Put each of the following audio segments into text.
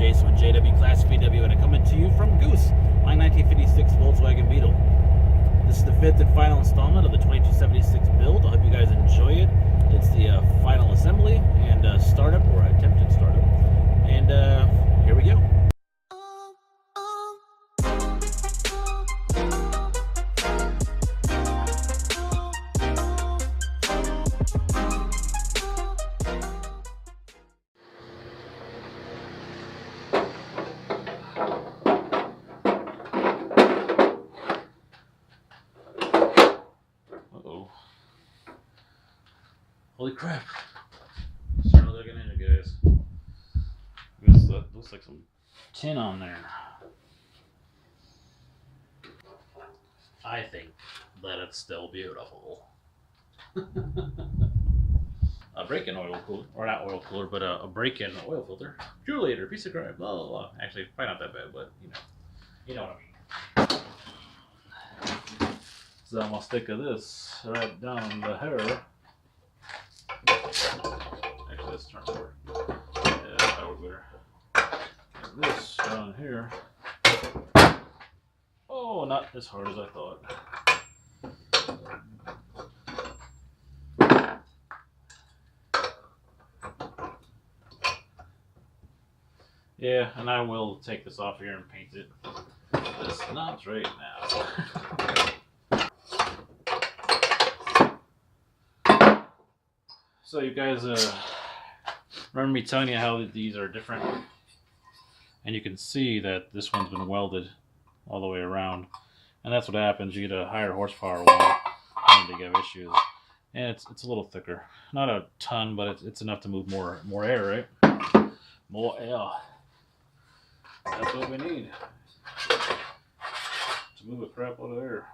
Jason with JWClassicVW, and I'm coming to you from Goose, my 1956 Volkswagen Beetle. This is the fifth and final installment of the 2276 build. I hope you guys enjoy it. It's the final assembly and startup, or attempted startup. And here we go. Holy crap. Start looking in it, guys. This looks like some tin on there. I think that it's still beautiful. A break-in oil cooler, or not oil cooler, but a break-in oil filter. Juliator, piece of crap, blah, blah, blah. Actually, probably not that bad, but you know what I mean. So I'm gonna stick this right down the hair. Actually, let's turn it over. Yeah, that would be better. Get this down here. Oh, not as hard as I thought. Yeah, and I will take this off here and paint it. This knob's right now. So you guys remember me telling you how these are different, and you can see that this one's been welded all the way around, and that's what happens. You get a higher horsepower one and they have issues, and it's a little thicker, not a ton, but it's enough to move more air, right? More air. That's what we need to move a crap load of air.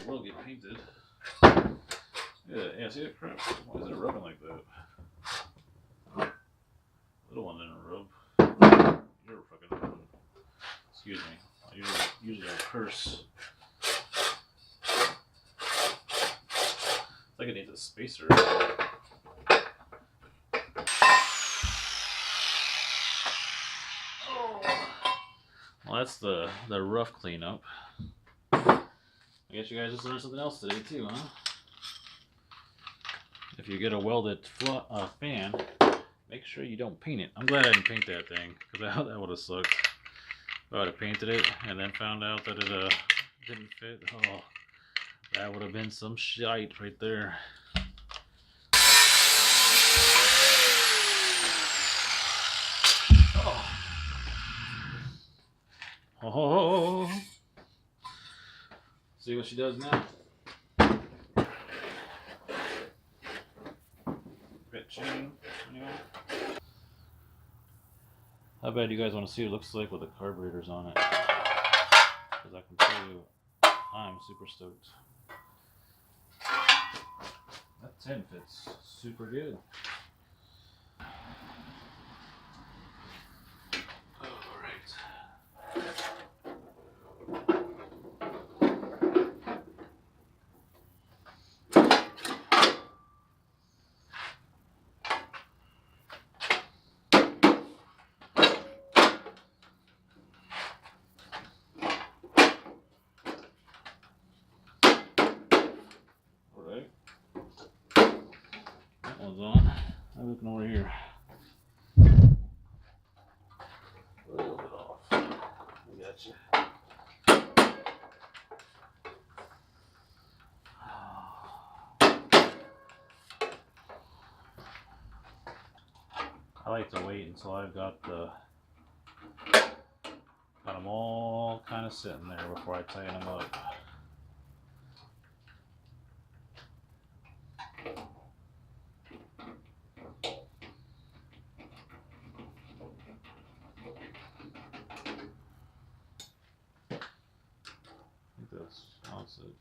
Will get painted. Yeah, see that crap? Why is it rubbing like that? Little one didn't rub. You're fucking rubbing. Excuse me. I usually I'll curse. It's like it needs a spacer. Oh. Well, that's the rough cleanup. I guess you guys just learned something else today too, huh? If you get a welded fan, make sure you don't paint it. I'm glad I didn't paint that thing, because that would have sucked. If I would have painted it and then found out that it didn't fit, oh, that would have been some shite right there. Oh. See what she does now. Bit chain, anyway. How bad do you guys want to see what it looks like with the carburetors on it? Because I can tell you, I'm super stoked. That 10 fits super good. On. I'm looking over here. A little bit off. We got you. I like to wait until I've got them all kind of sitting there before I tighten them up. That's it.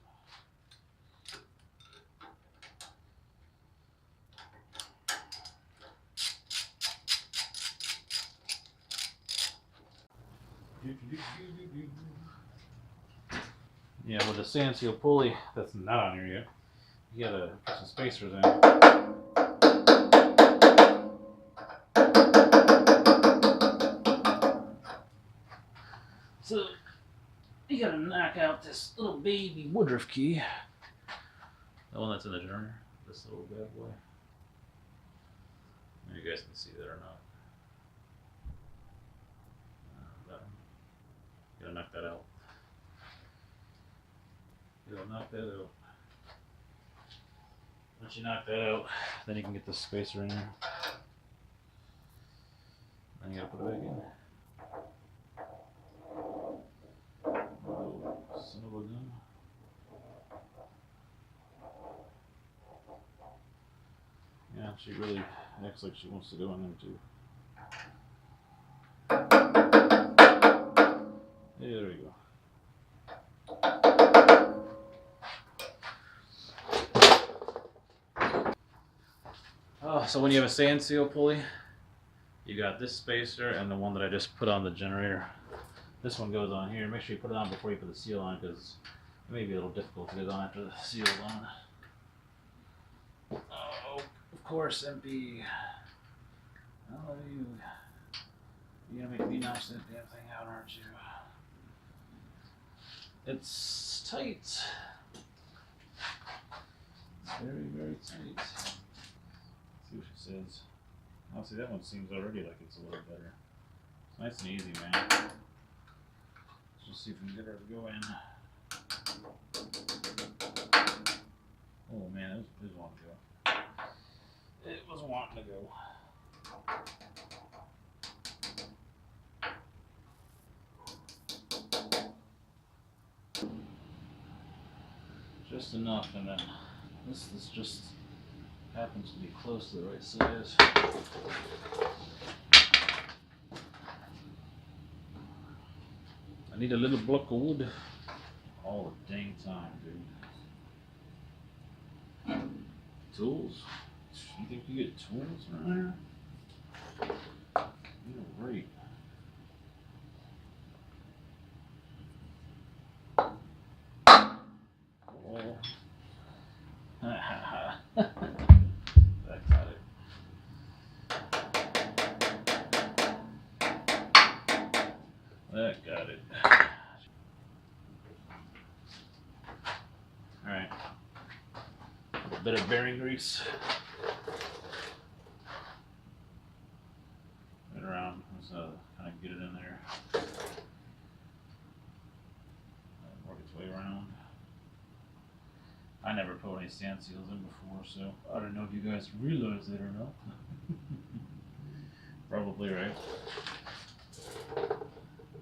Yeah, with the sand seal pulley that's not on here yet, you gotta put some spacers in. So you gotta knock out this little baby Woodruff key. The one that's in the generator. This little bad boy. Maybe you guys can see that or not. That one. You gotta knock that out. You gotta knock that out. Once you knock that out, then you can get the spacer in there. Then you gotta put it back in. Oh, son of a gun. Yeah, she really acts like she wants to go in there too. Yeah, there you go. So when you have a sand seal pulley, you got this spacer and the one that I just put on the generator. This one goes on here. Make sure you put it on before you put the seal on, because it may be a little difficult to get on after the seal's on. Oh, of course, MP. Oh, you're gonna make me notch that damn thing out, aren't you? It's tight. It's very, very tight. Let's see what she says. Oh, see, that one seems already like it's a little better. It's nice and easy, man. Let's just see if we can get her to go in. Oh man, it was wanting to go. It was wanting to go. Just enough, and then this just happens to be close to the right size. I need a little block of wood all the dang time, dude. Tools? You think you get tools around here? You're right. Oh. That got it. That got it. Alright. A bit of bearing grease. Right around. Let's kind of get it in there. Work its way around. I never put any sand seals in before, so I don't know if you guys realize it or not. Probably right.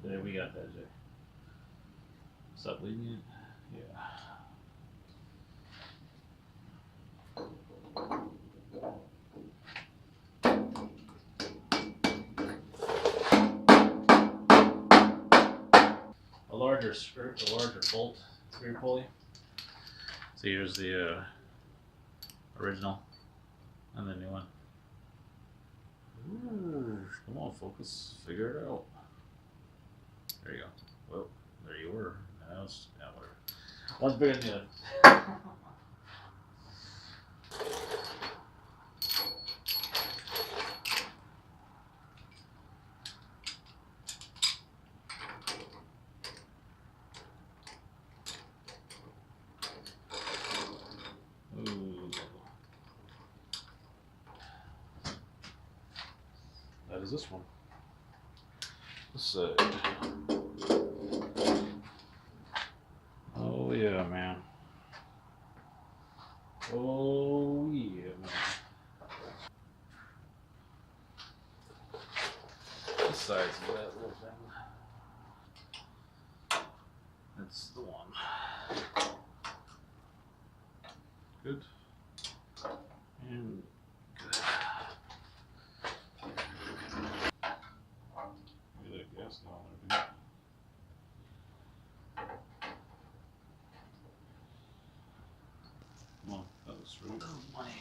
There, we got that, Jay. Stop leaving it? Yeah. A larger bolt screw pulley. So here's the original and the new one. Ooh, come on, focus. Figure it out. There you go. Well, there you were. Now it's whatever. One's bigger than the other. Ooh. That is this one. This side. Oh yeah, man. Oh yeah, man. This side's that little thing. That's the one. Good. And good. Look at that gas going there. Come on, that was straight. Oh, money.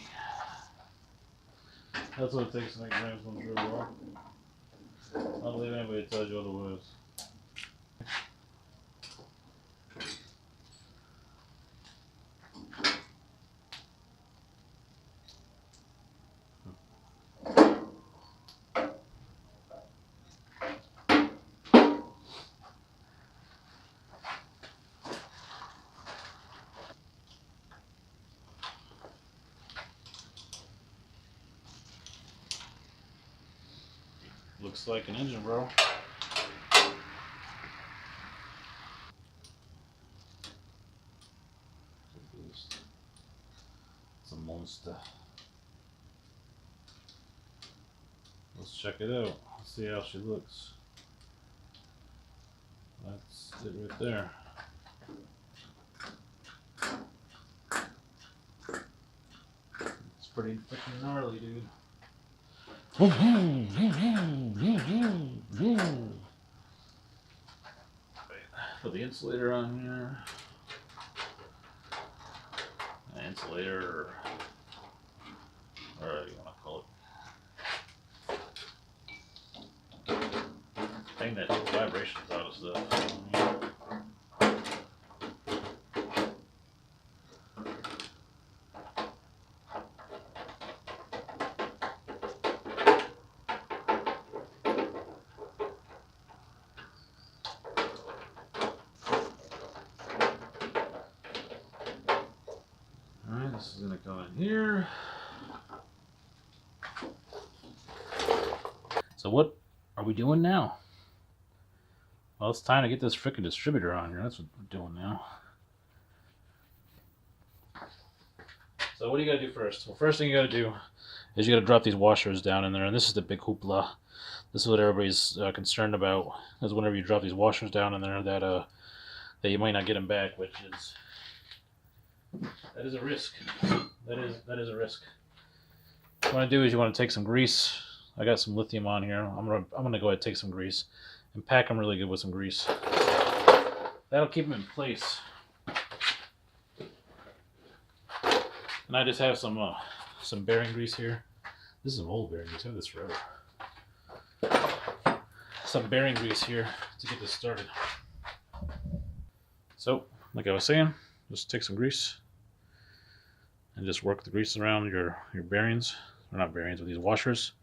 That's what it takes to make grams come true, bro. I don't believe anybody tells you otherwise. looks like an engine, bro. It's a monster. Let's check it out. Let's see how she looks. That's it right there. It's pretty freaking gnarly, dude. Put the insulator on here. Insulator, or you want to call it. Thing that takes vibrations out of stuff. This is going to go in here. So what are we doing now? Well, it's time to get this frickin' distributor on here. That's what we're doing now. So what do you got to do first? Well, first thing you got to do is you got to drop these washers down in there. And this is the big hoopla. This is what everybody's concerned about. Is whenever you drop these washers down in there that you might not get them back, which is... that is a risk. That is a risk. What you want to do is you want to take some grease. I got some lithium on here. I'm gonna go ahead and take some grease and pack them really good with some grease. That'll keep them in place. And I just have some bearing grease here. This is some old bearing grease. I've had this forever. Some bearing grease here to get this started. So, like I was saying, just take some grease and just work the grease around your bearings, or not bearings, but these washers.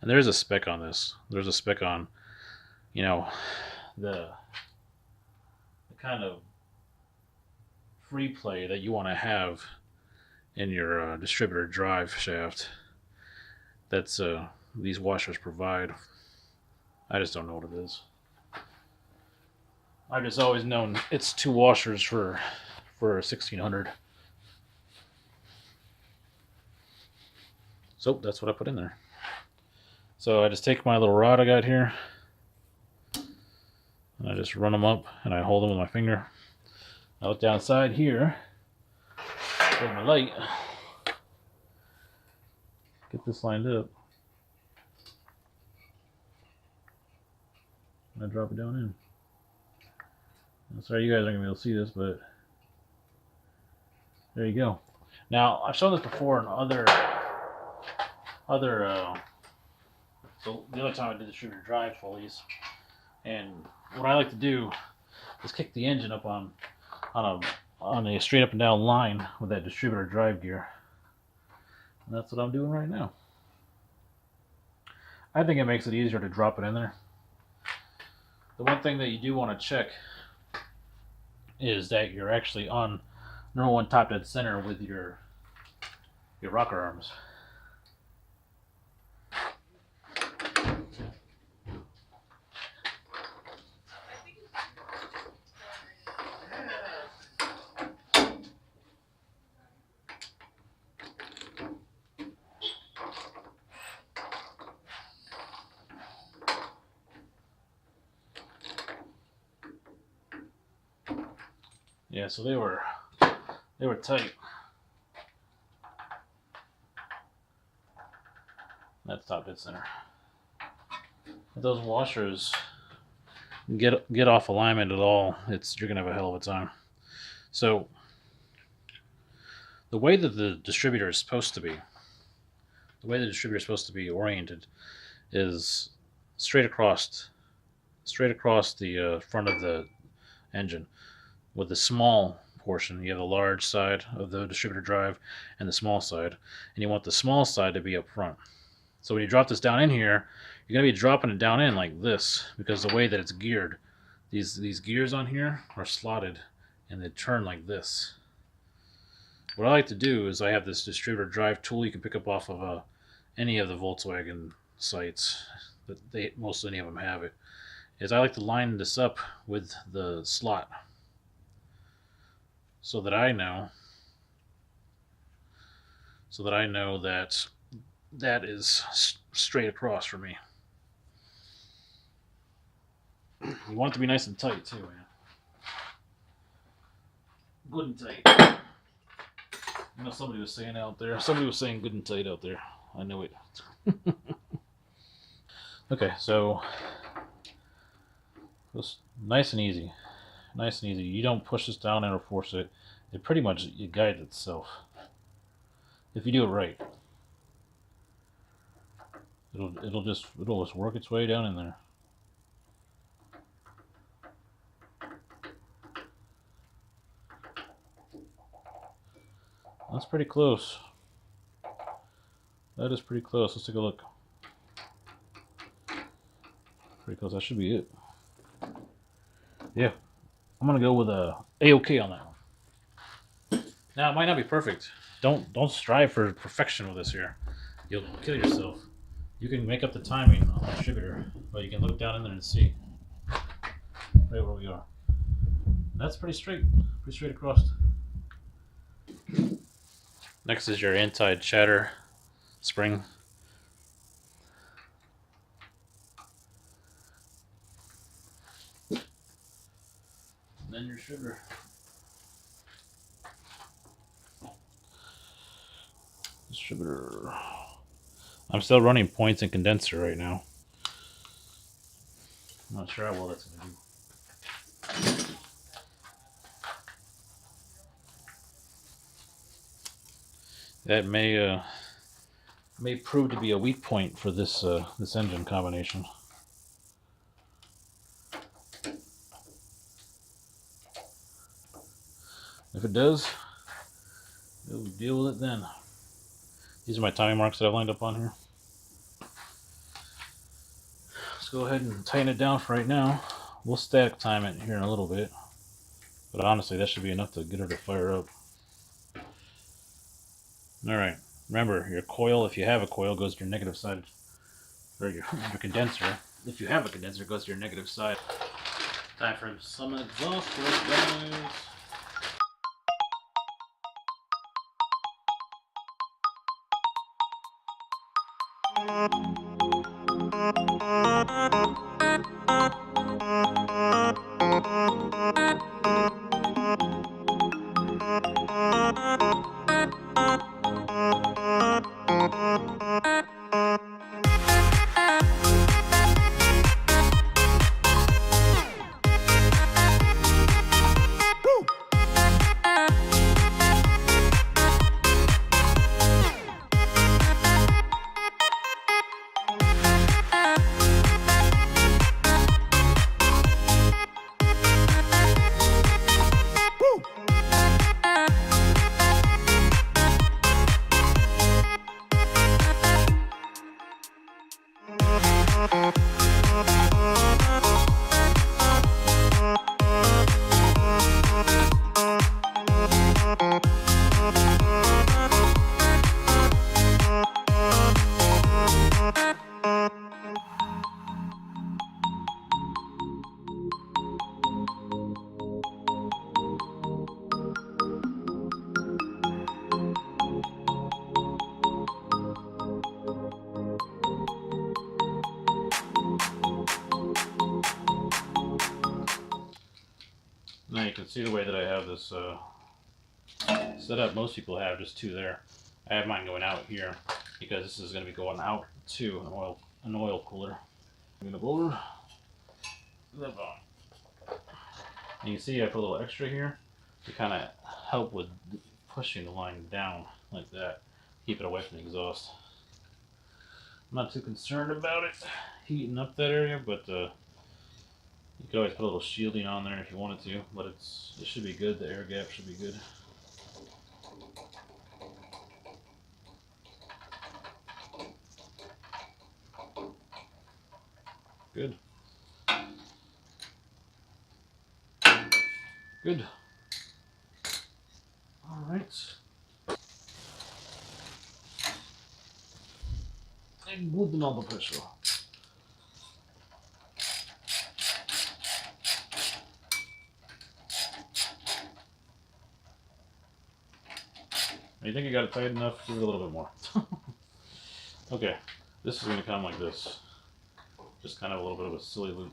And there's a spec on this. There's a spec on, you know, the kind of free play that you want to have in your distributor drive shaft. That's these washers provide. I just don't know what it is. I've just always known it's 2 washers for 1600. So that's what I put in there. So I just take my little rod I got here, and I just run them up, and I hold them with my finger. I look downside here with my light. Get this lined up. And I drop it down in. I'm sorry you guys aren't going to be able to see this, but there you go. Now, I've shown this before in so the other time I did distributor drive pulleys, and what I like to do is kick the engine up on a straight up and down line with that distributor drive gear. And that's what I'm doing right now. I think it makes it easier to drop it in there. The one thing that you do want to check is that you're actually on number 1 top dead center with your rocker arms. Yeah, so they were tight. That's top dead center. If those washers get off alignment at all, you're gonna have a hell of a time. So the way that the distributor is supposed to be, oriented is straight across the front of the engine. With the small portion, you have the large side of the distributor drive and the small side, and you want the small side to be up front. So when you drop this down in here, you're going to be dropping it down in like this, because the way that it's geared, these gears on here are slotted and they turn like this. What I like to do is I have this distributor drive tool you can pick up off of any of the Volkswagen sites. but most any of them have it, is I like to line this up with the slot so that I know that that is straight across for me. You want it to be nice and tight too, man. Good and tight. You know, somebody was saying out there. Somebody was saying good and tight out there. I know it. Okay, so just nice and easy. Nice and easy. You don't push this down or force it. It pretty much it guides itself. If you do it right, it'll just work its way down in there. That's pretty close. That is pretty close. Let's take a look. Pretty close. That should be it. Yeah, I'm gonna go with a A-OK on that one. Now it might not be perfect. Don't strive for perfection with this here. You'll kill yourself. You can make up the timing on the distributor, but you can look down in there and see right where we are. And that's pretty straight across. Next is your anti-chatter spring. And then your sugar. Distributor. I'm still running points and condenser right now. I'm not sure how well that's going to do. That may prove to be a weak point for this this engine combination. If it does, we'll deal with it then. These are my timing marks that I've lined up on here. Let's go ahead and tighten it down for right now. We'll static time it here in a little bit, but honestly, that should be enough to get her to fire up. Alright, remember, your coil, if you have a coil, goes to your negative side. Or your condenser, if you have a condenser, goes to your negative side. Time for some exhaust work, guys. Now you can see the way that I have this set up. Most people have just two there. I have mine going out here because this is going to be going out to an oil cooler. I'm going to go over the bottom. And you can see I put a little extra here to kind of help with pushing the line down like that. Keep it away from the exhaust. I'm not too concerned about it heating up that area, but you could always put a little shielding on there if you wanted to, but it should be good. The air gap should be good. Good. Good. All right. And good and all the pressure. When you think you got it tight enough, give it a little bit more. Okay, this is going to come like this. Just kind of a little bit of a silly loop.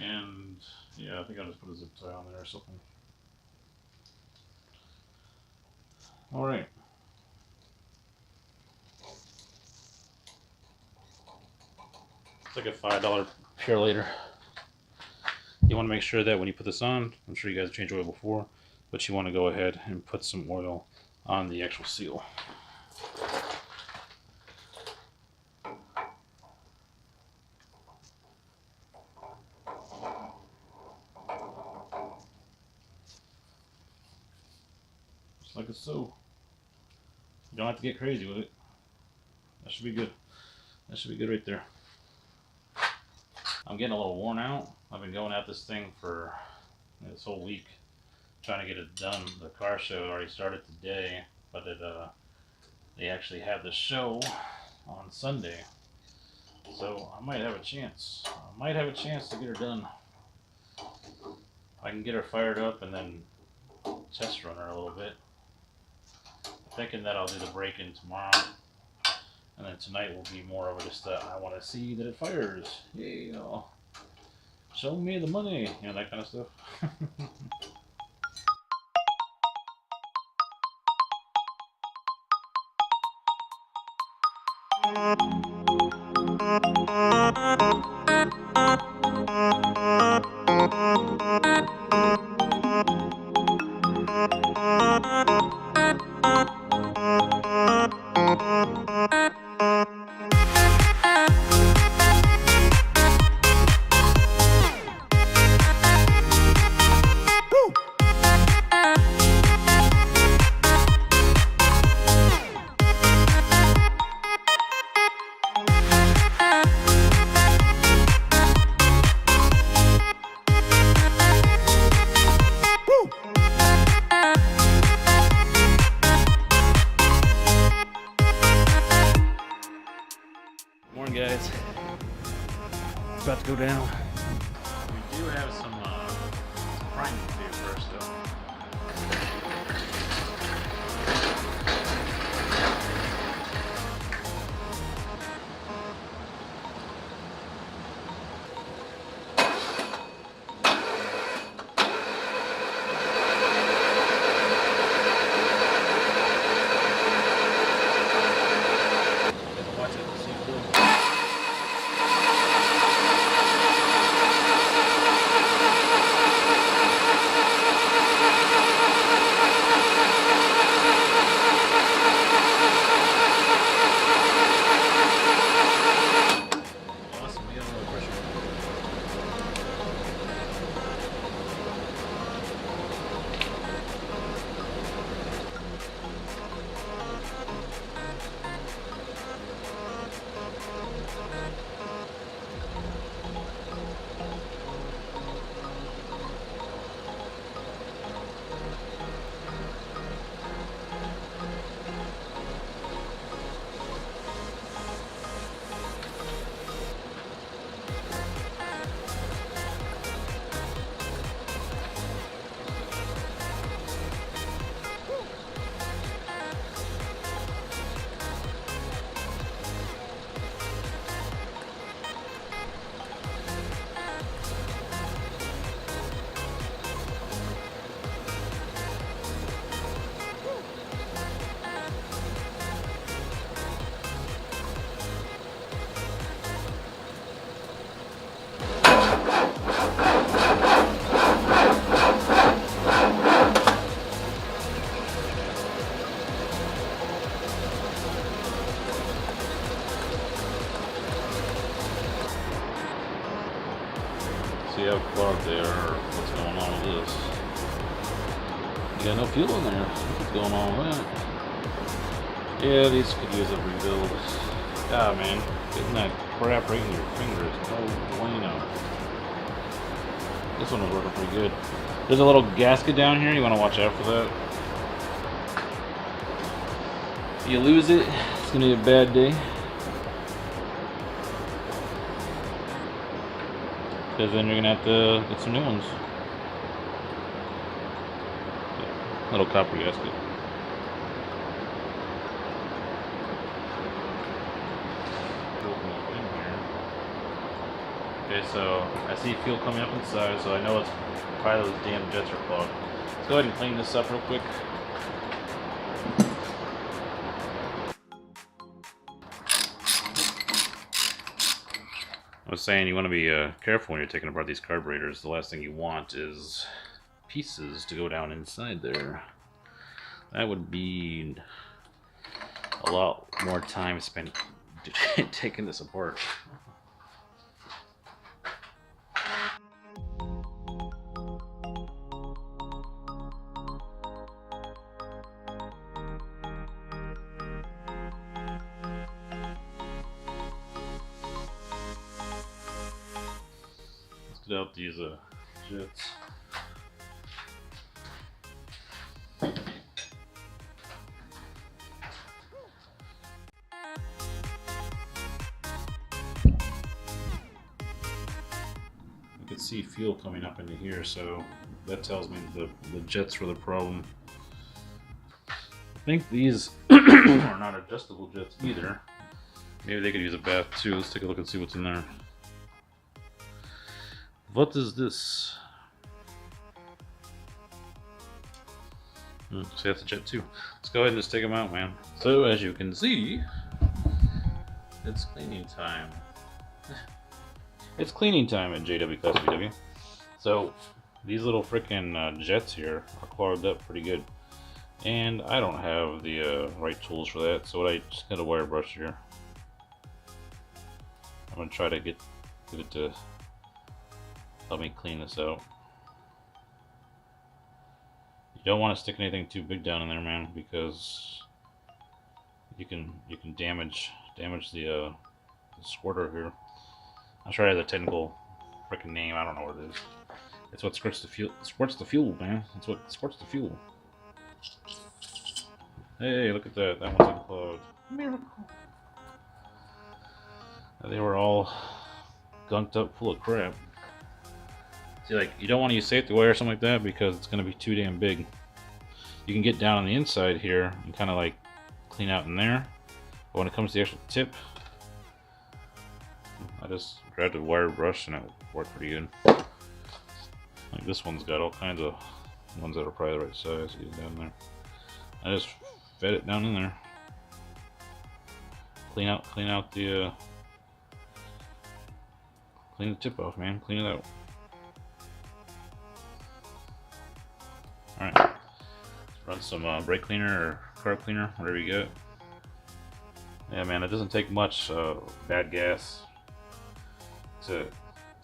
And yeah, I think I'll just put a zip tie on there or something. Alright. It's like a $5 Pure Later. You want to make sure that when you put this on, I'm sure you guys changed oil before, but you want to go ahead and put some oil on the actual seal. Just like so. You don't have to get crazy with it. That should be good. That should be good right there. I'm getting a little worn out. I've been going at this thing for this whole week, trying to get it done. The car show already started today, but they actually have the show on Sunday, so I might have a chance. I might have a chance to get her done. I can get her fired up and then test run her a little bit. Thinking that I'll do the break-in tomorrow, and then tonight will be more of just I want to see that it fires. Yay, you know, show me the money, you know, that kind of stuff. Morning, guys. It's about to go down. We do have some priming to do first, though. See how clogged they are, what's going on with this. You got no fuel in there. What's going on with that? Yeah, these could use a rebuild. Ah, man, getting that crap right in your fingers. No bueno. This one was working pretty good. There's a little gasket down here. You want to watch out for that. If you lose it, it's going to be a bad day. Because then you're going to have to get some new ones. Little copper gasket. Okay, so I see fuel coming up inside, so I know it's probably those damn jets are clogged. Let's go ahead and clean this up real quick. I was saying you want to be careful when you're taking apart these carburetors. The last thing you want is pieces to go down inside there. That would be a lot more time spent taking this apart. Let's get out these jets. See fuel coming up into here, so that tells me the jets were the problem. I think these are not adjustable jets either. Maybe they could use a bath too. Let's take a look and see what's in there. What is this? See, that's a jet too. Let's go ahead and just take them out, man. So as you can see, it's cleaning time. It's cleaning time at JWClassicVW. So these little freaking jets here are clogged up pretty good, and I don't have the right tools for that. So what I just got a wire brush here. I'm gonna try to get it to help me clean this out. You don't want to stick anything too big down in there, man, because you can damage the squirter here. I'm sure it has a technical freaking name. I don't know what it is. It's what squirts the fuel. Squirts the fuel, man. It's what squirts the fuel. Hey, look at that. That one's unclogged. Miracle. They were all gunked up, full of crap. See, like, you don't want to use safety wire or something like that because it's going to be too damn big. You can get down on the inside here and kind of like clean out in there, but when it comes to the actual tip, I just grabbed a wire brush and it worked pretty good. Like this one's got all kinds of ones that are probably the right size. Get down there. I just fed it down in there. Clean the clean the tip off, man. Clean it out. All right. Run some brake cleaner or carb cleaner, whatever you get. Yeah, man, it doesn't take much bad gas to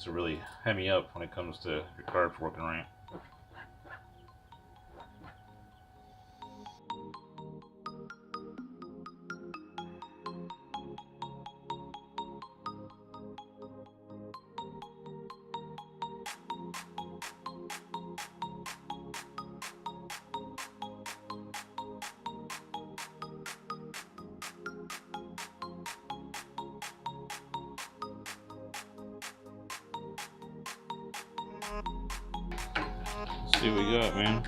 really hem me up when it comes to your carbs working right. Let's see what we got, man.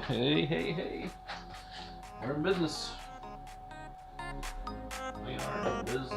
Hey. We're in business. We are in business.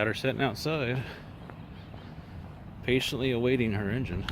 got her sitting outside, patiently awaiting her engine.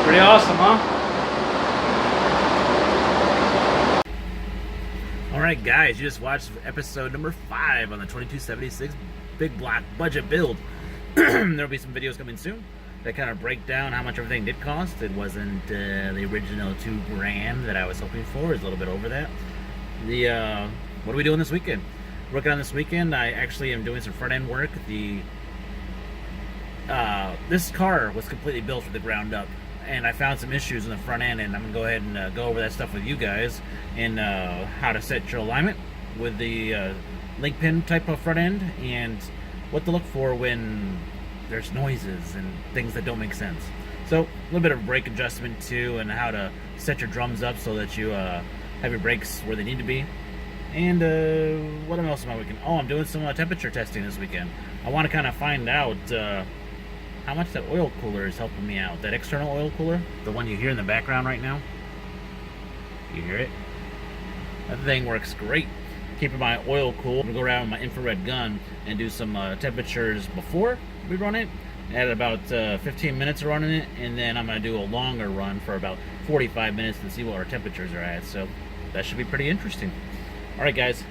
Pretty awesome, huh? Alright guys, you just watched episode number 5 on the 2276 big block budget build. There'll be some videos coming soon that kind of break down how much everything did cost. It wasn't the original $2,000 that I was hoping for. It's a little bit over that. What are we doing this weekend? Working on this weekend, I actually am doing some front end work. This car was completely built from the ground up, and I found some issues in the front end, and I'm gonna go ahead and go over that stuff with you guys, and how to set your alignment with the link pin type of front end, and what to look for when there's noises and things that don't make sense. So a little bit of brake adjustment too, and how to set your drums up so that you have your brakes where they need to be. And what else am I working? Oh, I'm doing some temperature testing this weekend. I want to kind of find out how much that oil cooler is helping me out. That external oil cooler, the one you hear in the background right now. You hear it? That thing works great. Keeping my oil cool. I'm gonna go around with my infrared gun and do some temperatures before we run it. At about 15 minutes of running it, and then I'm gonna do a longer run for about 45 minutes to see what our temperatures are at. So that should be pretty interesting. All right, guys.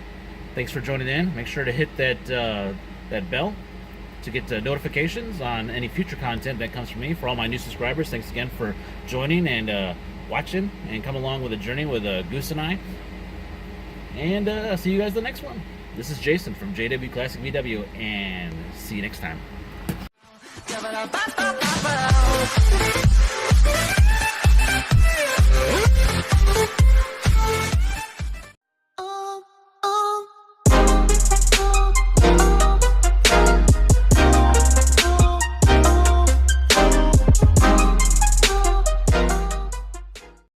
Thanks for joining in. Make sure to hit that bell to get notifications on any future content that comes from me. For all my new subscribers, thanks again for joining and watching and come along with the journey with Goose and I. And I'll see you guys in the next one. This is Jason from JWClassicVW, and see you next time.